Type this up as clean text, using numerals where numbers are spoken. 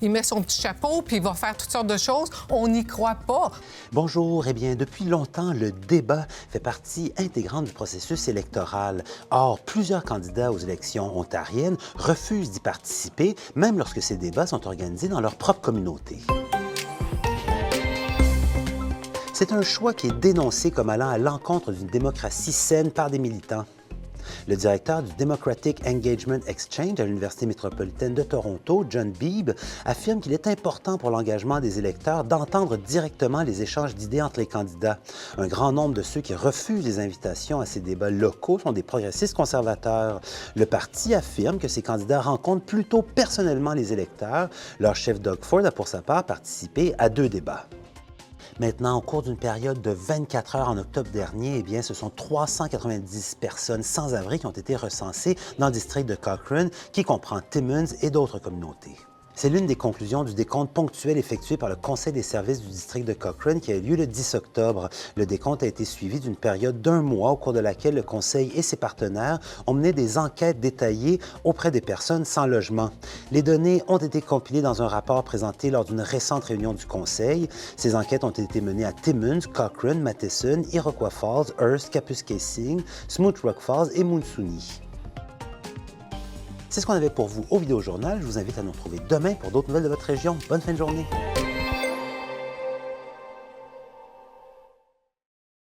il met son petit chapeau puis il va faire toutes sortes de choses. On n'y croit pas. Bonjour. Eh bien, depuis longtemps, le débat fait partie intégrante du processus électoral. Or, plusieurs candidats aux élections ontariennes refusent d'y participer, même lorsque ces débats sont organisés dans leur propre communauté. C'est un choix qui est dénoncé comme allant à l'encontre d'une démocratie saine par des militants. Le directeur du Democratic Engagement Exchange à l'Université métropolitaine de Toronto, John Beebe, affirme qu'il est important pour l'engagement des électeurs d'entendre directement les échanges d'idées entre les candidats. Un grand nombre de ceux qui refusent les invitations à ces débats locaux sont des progressistes conservateurs. Le parti affirme que ces candidats rencontrent plutôt personnellement les électeurs. Leur chef Doug Ford a pour sa part participé à 2 débats. Maintenant, au cours d'une période de 24 heures en octobre dernier, eh bien, ce sont 390 personnes sans-abri qui ont été recensées dans le district de Cochrane, qui comprend Timmins et d'autres communautés. C'est l'une des conclusions du décompte ponctuel effectué par le Conseil des services du district de Cochrane qui a eu lieu le 10 octobre. Le décompte a été suivi d'une période d'1 mois au cours de laquelle le Conseil et ses partenaires ont mené des enquêtes détaillées auprès des personnes sans logement. Les données ont été compilées dans un rapport présenté lors d'une récente réunion du Conseil. Ces enquêtes ont été menées à Timmins, Cochrane, Matheson, Iroquois Falls, Hearst, Kapuskasing, Smoot Rock Falls et Moonsoony. C'est ce qu'on avait pour vous au Vidéojournal. Je vous invite à nous retrouver demain pour d'autres nouvelles de votre région. Bonne fin de journée!